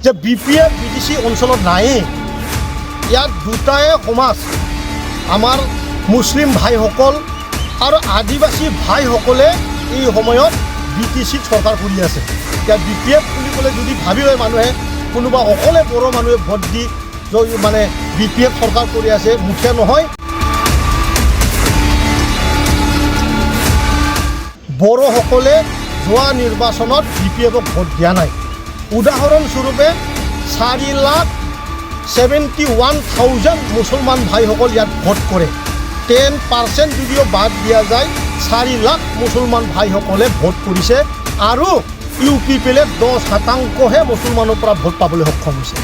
যে BPF BTC অঞ্চলত নায়েই। ইয়াত দুটাই সমাজ, আমাৰ মুছলিম ভাইসকল আৰু আদিবাসী ভাইসকলে এই সময়ত BTCত চৰকাৰ কৰি আছে। এতিয়া BPF বুলি ক'লে যদি ভাবি লয় মানুহে, কোনোবা অকলে বড়ো মানুহে ভোট দি মানে BPF চৰকাৰ কৰি আছে, মুঠে নহয়। বড়োসকলে যোৱা নিৰ্বাচনত BPFক ভোট দিয়া নাই। উদাহৰণস্বৰূপে 4,71,000 মুছলমান ভাইসকল ইয়াত ভোট কৰে। 10% যদিও বাদ দিয়া যায়, 4 লাখ মুছলমান ভাইসকলে ভোট কৰিছে আৰু UPPলে 10%হে মুছলমানৰ পৰা ভোট পাবলৈ সক্ষম হৈছে। «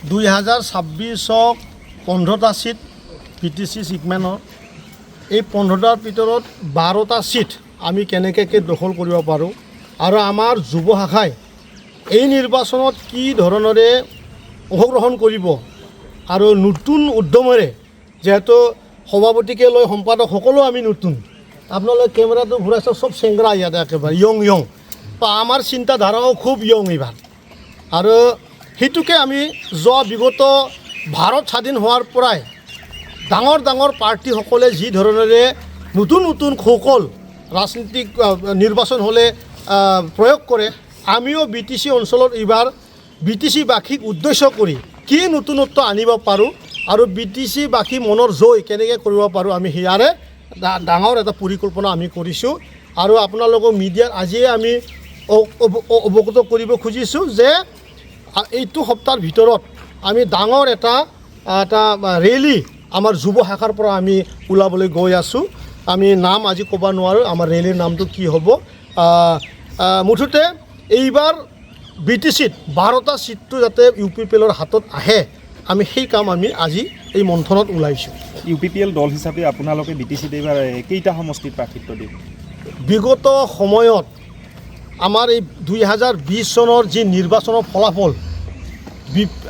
2026 15টা ছিট BTC ছিগমেণ্টৰ, এই 15টাৰ ভিতৰত 12টা ছিট আমি কেনেকৈ দখল কৰিব পাৰোঁ আৰু আমাৰ যুৱ শাখাই এই নিৰ্বাচনত কি ধৰণেৰে অংশগ্ৰহণ কৰিব আৰু নতুন উদ্যমেৰে, যিহেতু সভাপতিকে লৈ সম্পাদক সকলো আমি নতুন, আপোনালোকে কেমেৰাটো ঘূৰাইছে, চব চেংৰা ইয়াতে একেবাৰে ইয়ং তো আমাৰ চিন্তাধাৰাও খুব ইয়ং এইবাৰ। আৰু সেইটোকে আমি যোৱা বিগত ভাৰত স্বাধীন হোৱাৰ পৰাই ডাঙৰ ডাঙৰ পাৰ্টিসকলে যি ধৰণেৰে নতুন নতুন কৌশল ৰাজনীতিক নিৰ্বাচন হ'লে প্ৰয়োগ কৰে, আমিও BTC অঞ্চলত এইবাৰ BTCবাসীক উদ্দেশ্য কৰি কি নতুনত্ব আনিব পাৰোঁ আৰু BTCবাসী মনৰ জয় কেনেকৈ কৰিব পাৰোঁ, আমি সেয়াৰে ডাঙৰ এটা পৰিকল্পনা আমি কৰিছোঁ। আৰু আপোনালোকক মিডিয়াত আজিয়ে আমি অৱগত কৰিব খুজিছোঁ যে এইটো সপ্তাহৰ ভিতৰত আমি ডাঙৰ এটা ৰেলী আমাৰ যুৱ শাখাৰ পৰা আমি ওলাবলৈ গৈ আছোঁ। আমি নাম আজি ক'ব নোৱাৰোঁ, আমাৰ ৰেলীৰ নামটো কি হ'ব। মুঠতে এইবাৰ BTCত 12টা ছিটটো যাতে UPPলৰ হাতত আহে, আমি সেই কাম আমি আজি এই মন্থনত ওলাইছোঁ। UPPL দল হিচাপে আপোনালোকে BTCত এইবাৰ কেইটা সমষ্টিত প্ৰাৰ্থিত্ব দিব? বিগত সময়ত আমাৰ এই 2020 চনৰ যি নিৰ্বাচনৰ ফলাফল,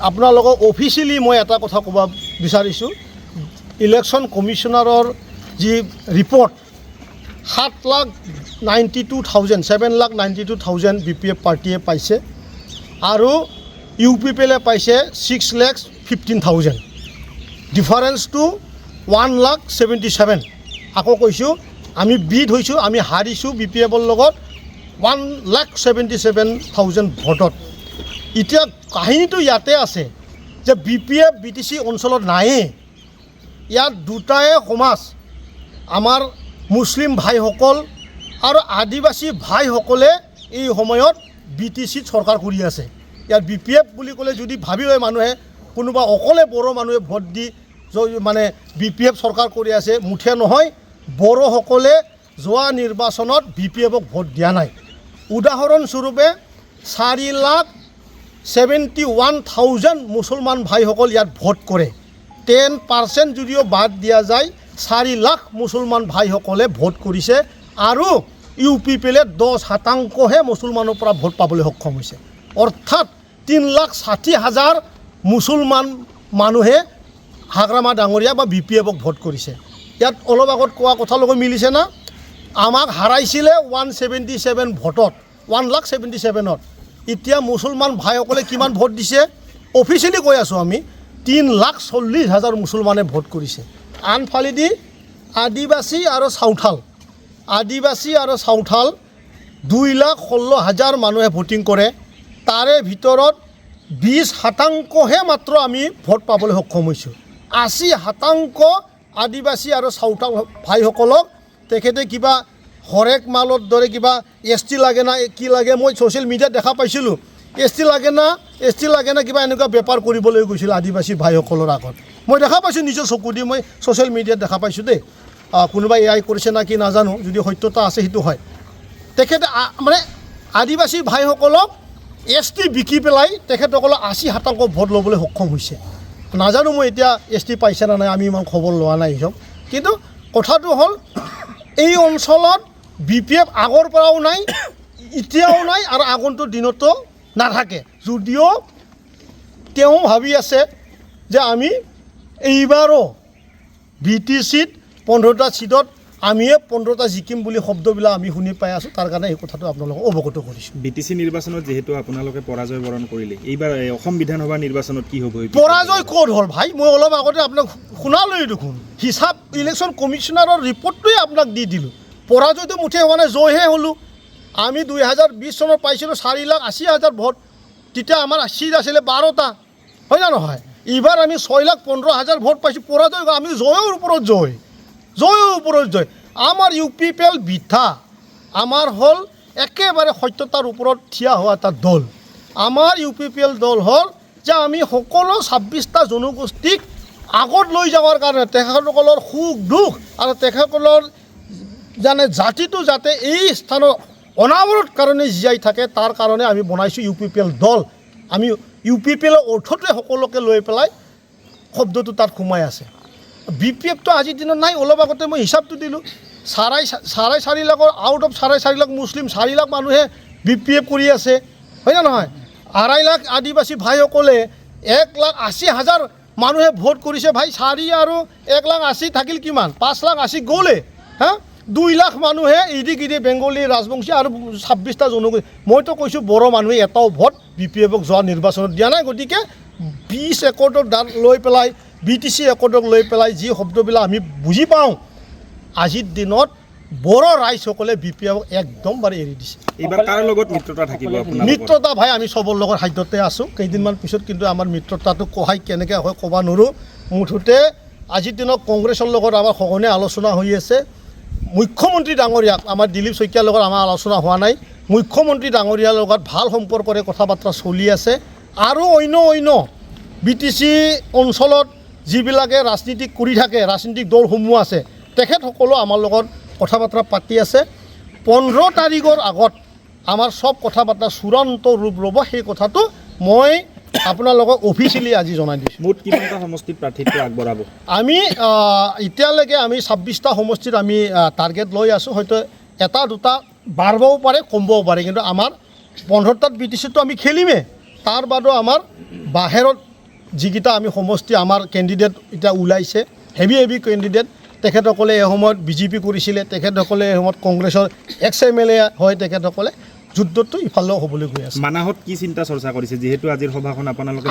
আপোনালোকক অফিচিয়েলি মই এটা কথা ক'ব বিচাৰিছোঁ, ইলেকশ্যন কমিশ্যনাৰৰ যি ৰিপৰ্ট, 7,92,000 BPF পাৰ্টিয়ে পাইছে আৰু UPPলে পাইছে 6,15,000। ডিফাৰেঞ্চটো 1,77,000। আকৌ কৈছোঁ, আমি বিট হৈছোঁ, আমি হাৰিছোঁ BPFৰ লগত 1,77,000 ভোটত। এতিয়া কাহিনীটো ইয়াতে আছে যে BPF BTC অঞ্চলত নায়েই। ইয়াত দুটাই সমাজ, আমাৰ মুছলিম ভাইসকল আৰু আদিবাসী ভাইসকলে এই সময়ত BTCত চৰকাৰ কৰি আছে। ইয়াত BPF বুলি ক'লে যদি ভাবি লয় মানুহে, কোনোবা অকলে বড়ো মানুহে ভোট দি মানে BPF চৰকাৰ কৰি আছে, মুঠে নহয়। বড়োসকলে যোৱা নিৰ্বাচনত BPFক ভোট দিয়া নাই। উদাহৰণস্বৰূপে 4,71,000 মুছলমান ভাইসকল ইয়াত ভোট কৰে। 10% যদিও বাদ দিয়া যায়, 4 লাখ মুছলমান ভাইসকলে ভোট কৰিছে আৰু UPPলে 10%হে মুছলমানৰ পৰা ভোট পাবলৈ সক্ষম হৈছে। অৰ্থাৎ 3,60,000 মুছলমান মানুহে হাগ্ৰামা ডাঙৰীয়া বা BPFক ভোট কৰিছে। ইয়াত অলপ আগত কোৱা কথাৰ লগত মিলিছে না? আমাক হাৰাইছিলে 177 ভোটত, 1,77,000ত। এতিয়া মুছলমান ভাইসকলে কিমান ভোট দিছে অফিচিয়েলি কৈ আছোঁ আমি, 3,40,000 মুছলমানে ভোট কৰিছে। আনফালেদি আদিবাসী আৰু চাউথাল 2,16,000 মানুহে ভোটিং কৰে। তাৰে ভিতৰত 20%হে মাত্ৰ আমি ভোট পাবলৈ সক্ষম হৈছোঁ। 80% আদিবাসী আৰু চাউথাল ভাইসকলক তেখেতে কিবা হৰেক মালৰ দৰে কিবা ST লাগে না কি লাগে, মই ছ'চিয়েল মিডিয়াত দেখা পাইছিলোঁ। ST লাগে না কিবা এনেকুৱা বেপাৰ কৰিবলৈ গৈছিল আদিবাসী ভাইসকলৰ আগত। মই দেখা পাইছোঁ, নিজৰ চকু দি মই ছ'চিয়েল মিডিয়াত দেখা পাইছোঁ দেই। কোনোবাই AI কৰিছে না কি নাজানো, যদি সত্যতা আছে সেইটো হয়। তেখেতে মানে আদিবাসী ভাইসকলক ST বিকি পেলাই তেখেতসকলক 80% ভোট ল'বলৈ সক্ষম হৈছে। নাজানো মই এতিয়া ST পাইছে না নাই, আমি ইমান খবৰ লোৱা নাই এইসব। কিন্তু কথাটো হ'ল, এই অঞ্চলত BPF আগৰ পৰাও নাই, এতিয়াও নাই আৰু আগন্তুক দিনতো নাথাকে। যদিও তেওঁ ভাবি আছে যে আমি এইবাৰো BTCত 15টা ছিটত আমিয়ে 15টা জিকিম বুলি শব্দবিলাক আমি শুনি পাই আছোঁ, তাৰ কাৰণে এই কথাটো আপোনালোকক অৱগত কৰিছোঁ। BTC নিৰ্বাচনত যিহেতু আপোনালোকে পৰাজয় বৰণ কৰিলে, এইবাৰ অসম বিধানসভা নিৰ্বাচনত কি হ'ব? পৰাজয় ক'ত হ'ল ভাই? মই অলপ আগতে আপোনাক শুনালোৱে দেখোন, হিচাপ ইলেকশ্যন কমিশ্যনাৰৰ ৰিপৰ্টটোৱে আপোনাক দি দিলোঁ। পৰাজয়টো মুঠেই হোৱা নাই, জয়হে হ'লোঁ। আমি 2020 চনত পাইছিলোঁ 4,80,000 ভোট, তেতিয়া আমাৰ চিট আছিলে 12টা, হয় না নহয়? এইবাৰ আমি 6,15,000 ভোট পাইছোঁ, পৰাজয়। আমি জয়ৰ ওপৰত জয়, জয়ৰ ওপৰত জয়। আমাৰ UPPL বিঠা, আমাৰ হ'ল একেবাৰে সত্যতাৰ ওপৰত থিয় হোৱা এটা দল। আমাৰ UPPL দল হ'ল যে আমি সকলো 26টা জনগোষ্ঠীক আগত লৈ যাবৰ কাৰণে, তেখেতসকলৰ সুখ দুখ আৰু তেখেতসকলৰ জাতিটো যাতে এই স্থানৰ অনাবৰত কাৰণে জীয়াই থাকে, তাৰ কাৰণে আমি বনাইছোঁ UPPL দল। আমি UPPL অৰ্থটোৱে সকলোকে লৈ পেলাই শব্দটো তাত সোমাই আছে। BPFটো আজিৰ দিনত নাই। অলপ আগতে মই হিচাপটো দিলোঁ, 4.5 লাখৰ আউট অফ 4.5 লাখ মুছলিম 4 লাখ মানুহে BPF কৰি আছে, হয় না নহয়? 2.5 লাখ আদিবাসী ভাইসকলে 1,80,000 মানুহে ভোট কৰিছে ভাই। 4 আৰু 1,80,000 থাকিল কিমান? 5,80,000 গ'লে, হা? 2 লাখ মানুহে ইদি বেংগলী ৰাজবংশী আৰু 26টা জনগোষ্ঠী। মইতো কৈছোঁ বড়ো মানুহে এটাও ভোট BPFক যোৱা নিৰ্বাচনত দিয়া নাই। গতিকে 20 একৰ্ডক লৈ পেলাই, BTC একৰ্ডক লৈ পেলাই যি শব্দবিলাক আমি বুজি পাওঁ, আজিৰ দিনত বড়ো ৰাইজসকলে BPFক একদম বাৰে এৰি দিছে। এইবাৰ কাৰ লগত মিত্ৰতা থাকিব আপোনাৰ? মিত্ৰতা ভাই আমি চবৰ লগত সাধ্যতে আছোঁ। কেইদিনমান পিছত কিন্তু আমাৰ মিত্ৰতাটো কহাই কেনেকৈ হয় ক'ব নোৱাৰোঁ। মুঠতে আজিৰ দিনত কংগ্ৰেছৰ লগত আমাৰ সঘনে আলোচনা হৈ আছে। মুখ্যমন্ত্ৰী ডাঙৰীয়াক, আমাৰ দিলীপ শইকীয়াৰ লগত আমাৰ আলোচনা হোৱা নাই। মুখ্যমন্ত্ৰী ডাঙৰীয়াৰ লগত ভাল সম্পৰ্কৰে কথা বাৰ্তা চলি আছে। আৰু অন্য BTC অঞ্চলত যিবিলাকে ৰাজনীতি কৰি থাকে, ৰাজনৈতিক দলসমূহ আছে, তেখেতসকলো আমাৰ লগত কথা বাৰ্তা পাতি আছে। 15 তাৰিখৰ আগত আমাৰ চব কথা বাৰ্তা চূড়ান্ত ৰূপ ল'ব, সেই কথাটো মই আপোনালোকক অফিচিয়েলি আজি জনাই দিছোঁ। মুঠ কিমানটা সমষ্টিত প্ৰাৰ্থিত্ব আগবঢ়াব? আমি এতিয়ালৈকে আমি 26টা সমষ্টিত আমি টাৰ্গেট লৈ আছোঁ। হয়তো এটা দুটা বাঢ়িবও পাৰে, কমিবও পাৰে, কিন্তু আমাৰ 15টাত BTCটো আমি খেলিমেই। তাৰ বাদেও আমাৰ বাহিৰত যিকেইটা আমি সমষ্টি আমাৰ কেণ্ডিডেট এতিয়া ওলাইছে, হেভি কেণ্ডিডেট, তেখেতসকলে এই সময়ত BJP কৰিছিলে, তেখেতসকলে এই সময়ত কংগ্ৰেছৰ ex-MLA হয়, তেখেতসকলে যুদ্ধটো ইফালেও হ'বলৈ গৈ আছে। মানাহত কি চিন্তা চৰ্চা কৰিছে, যিহেতু আজিৰ সভাখন আপোনালোকে?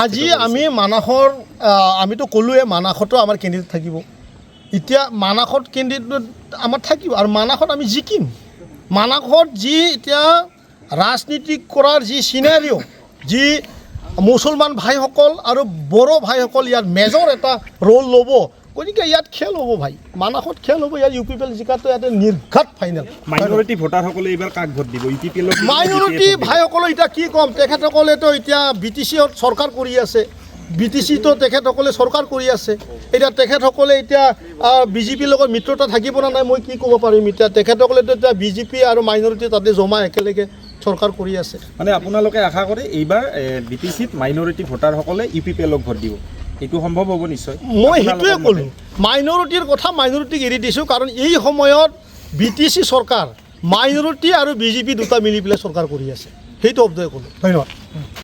আজি আমি মানাহৰ, আমিতো ক'লোৱে মানাহতো আমাৰ কেণ্ডিডেট থাকিব। এতিয়া মানাহত কেণ্ডিডেট আমাৰ থাকিব আৰু মানাহত আমি জিকিম। মানাহত যি এতিয়া ৰাজনীতি কৰাৰ যি চিনাৰিঅ', যি মুছলমান ভাইসকল আৰু বড়ো ভাইসকল ইয়াত মেজৰ এটা ৰ'ল ল'ব, গতিকে ইয়াত খেল হ'ব ভাই, মানাহত খেল হ'ব। ইয়াত UPPL জিকাটো ইয়াতে নিৰ্ঘাত ফাইনেল। মাইনৰিটি ভোটাৰসকলে এইবাৰ কাক ভোট দিব? UPPL? মাইনৰিটি ভাইসকলে এতিয়া কি ক'ম, তেখেতসকলেতো এতিয়া BTCত চৰকাৰ কৰি আছে, BTCতো তেখেতসকলে চৰকাৰ কৰি আছে। এতিয়া তেখেতসকলে এতিয়া BJPৰ লগত মিত্ৰতা থাকিব নে নাই মই কি ক'ব পাৰিম। এতিয়া তেখেতসকলেতো এতিয়া BJP আৰু মাইনৰিটি তাতে জমা একেলগে চৰকাৰ কৰি আছে। মানে আপোনালোকে আশা কৰে এইবাৰ BTCত মাইনৰিটি ভোটাৰসকলে UPPLক ভোট দিব, এইটো সম্ভৱ হ'ব নিশ্চয়? মই সেইটোৱে ক'লোঁ, মাইনৰিটিৰ কথা মাইনৰিটিক এৰি দিছোঁ, কাৰণ এই সময়ত BTC চৰকাৰ মাইনৰিটি আৰু BJP দুটা মিলি পেলাই চৰকাৰ কৰি আছে, সেইটো শব্দই ক'লোঁ। ধন্যবাদ।